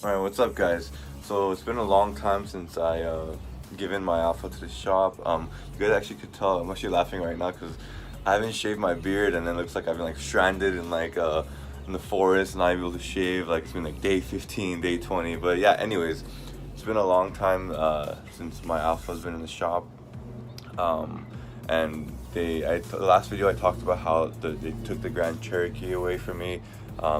Alright, what's up guys? So it's been a long time since I given my Alpha to the shop. You guys actually could tell I'm actually laughing right now because I haven't shaved my beard and it looks like I've been like stranded in in the forest, not able to shave. Like it's been like day 15, day 20. But yeah, anyways, it's been a long time since my Alpha's been in the shop. And the last video I talked about how they took the Grand Cherokee away from me.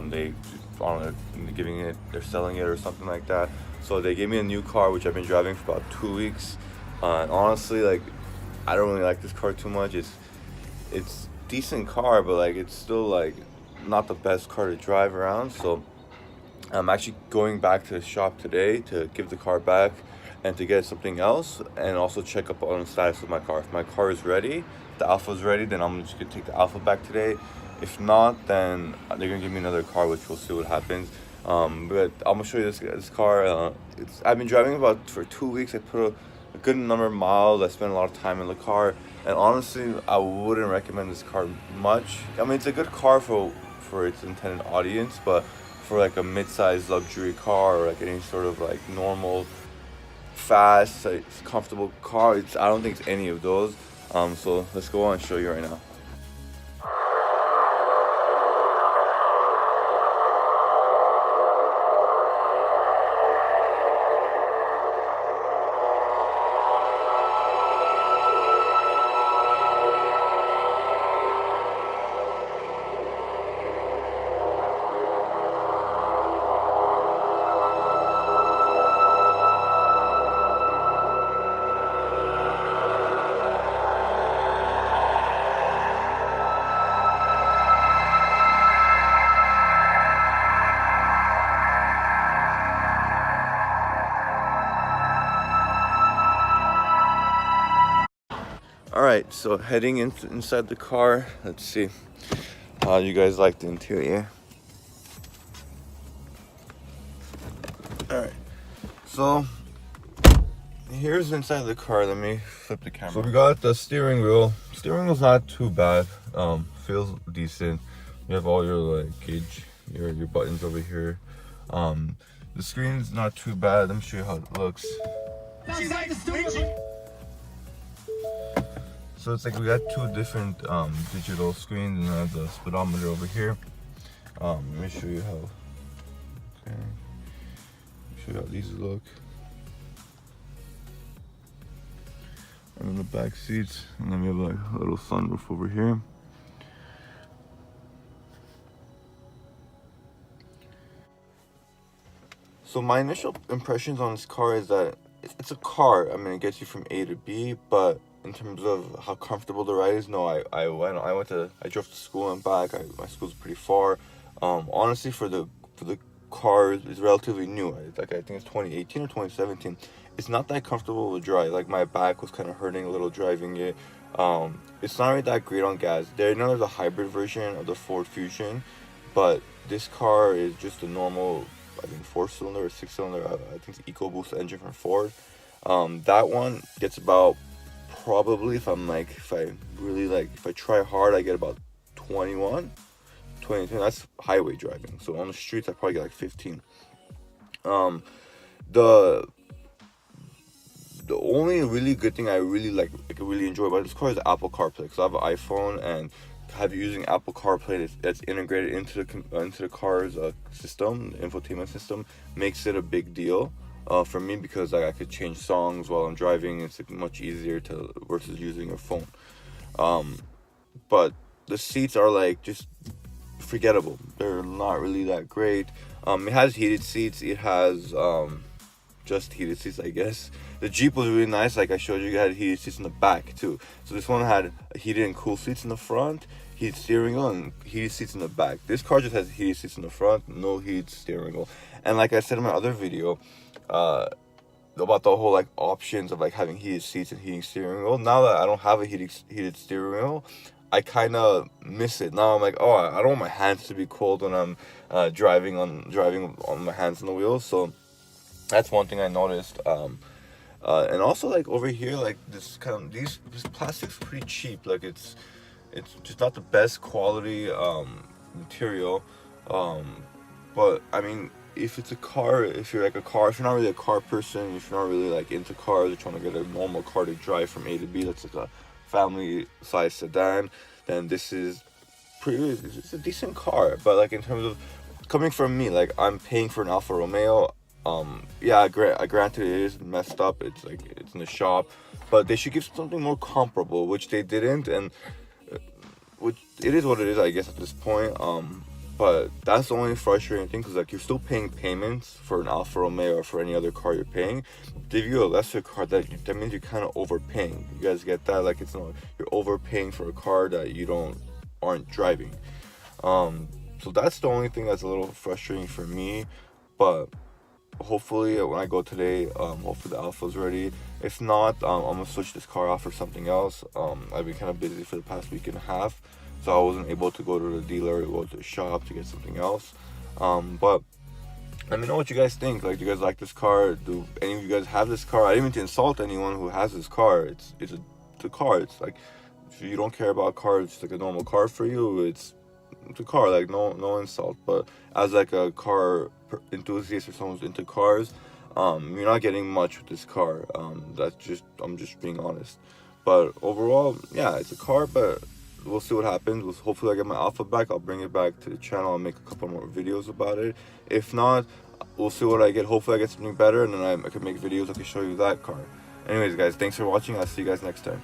They they're selling it or something like that. So they gave me a new car which I've been driving for about 2 weeks. And honestly, like I don't really like this car too much. It's decent car, but like it's still like not the best car to drive around. So I'm actually going back to the shop today to give the car back and to get something else, and also check up on the status of my car. If my car is ready, the Alpha is ready, then I'm just gonna take the Alpha back today. If not, then they're gonna give me another car, which we'll see what happens. But I'm gonna show you this car. I've been driving about for 2 weeks. I put a good number of miles. I spent a lot of time in the car, and honestly, I wouldn't recommend this car much. I mean, it's a good car for its intended audience, but for like a mid-sized luxury car or like any sort of like normal fast comfortable car, I don't think it's any of those. So let's go on and show you right now. Alright, so heading inside the car, let's see how you guys like the interior. Alright, so here's inside the car. Let me flip the camera. So we got the steering wheel. Steering wheel's not too bad. Feels decent. You have all your like gauge, your buttons over here. The screen's not too bad. Let me show you how it looks. So it's like we got two different digital screens, and I have the speedometer over here. Let me show you how. Okay. Show you how these look. And then the back seats, and then we have like a little sunroof over here. So my initial impressions on this car is that it's a car. I mean, it gets you from A to B, but in terms of how comfortable the ride is, no. I drove to school and back. My school's pretty far. Honestly, for the car is relatively new. Like I think it's 2018 or 2017. It's not that comfortable to drive. Like my back was kind of hurting a little driving it. It's not really that great on gas. There's a hybrid version of the Ford Fusion, but this car is just a normal, I think 4-cylinder or 6-cylinder. I think it's EcoBoost engine from Ford. That one gets about, probably if I try hard, I get about 21, 22. That's highway driving. So on the streets I probably get like 15. The only really good thing I really enjoy about this car is Apple CarPlay. So I have an iPhone, and using Apple CarPlay that's integrated into the car's system, infotainment system, makes it a big deal for me, because I could change songs while I'm driving. It's much easier versus using a phone. But the seats are like just forgettable. They're not really that great. It has heated seats. It has just heated seats, I guess. The Jeep was really nice. Like I showed you, it had heated seats in the back too. So this one had heated and cool seats in the front, heated steering wheel, and heated seats in the back. This car just has heated seats in the front, no heated steering wheel. And like I said in my other video, about the whole like options of like having heated seats and heating steering wheel. Now that I don't have a heated steering wheel, I kind of miss it. Now I'm like, oh, I don't want my hands to be cold when I'm driving on my hands on the wheel. So that's one thing I noticed. And also like over here, like this plastic's pretty cheap. Like it's just not the best quality material. But I mean, if it's a car, if you're if you're not really a car person, if you're not really like into cars, you're trying to get a normal car to drive from A to B, that's like a family size sedan, then this is it's a decent car. But like in terms of coming from me, like I'm paying for an Alfa Romeo. Yeah, granted it is messed up. It's like it's in the shop, but they should give something more comparable, which they didn't, and which it is what it is, I guess, at this point. But that's the only frustrating thing, because like you're still paying payments for an Alfa Romeo or for any other car you're paying. Give you a lesser car, that means you're kind of overpaying. You guys get that? Like it's not, you're overpaying for a car that you aren't driving. So that's the only thing that's a little frustrating for me. But hopefully when I go today, hopefully the Alpha's ready. If not, I'm gonna switch this car off for something else. I've been kind of busy for the past week and a half, so I wasn't able to go to the dealer or go to the shop to get something else. But let me know what you guys think. Like, do you guys like this car? Do any of you guys have this car? I didn't mean to insult anyone who has this car. It's a car. It's like, if you don't care about cars, it's like a normal car for you. It's a car. Like, no insult. But as like a car enthusiast or someone who's into cars, you're not getting much with this car. I'm just being honest. But overall, yeah, it's a car, but we'll see what happens. Hopefully I get my Alpha back. I'll bring it back to the channel. I'll make a couple more videos about it. If not, we'll see what I get. Hopefully I get something better, and then I can make videos. I can show you that car. Anyways, guys, thanks for watching. I'll see you guys next time.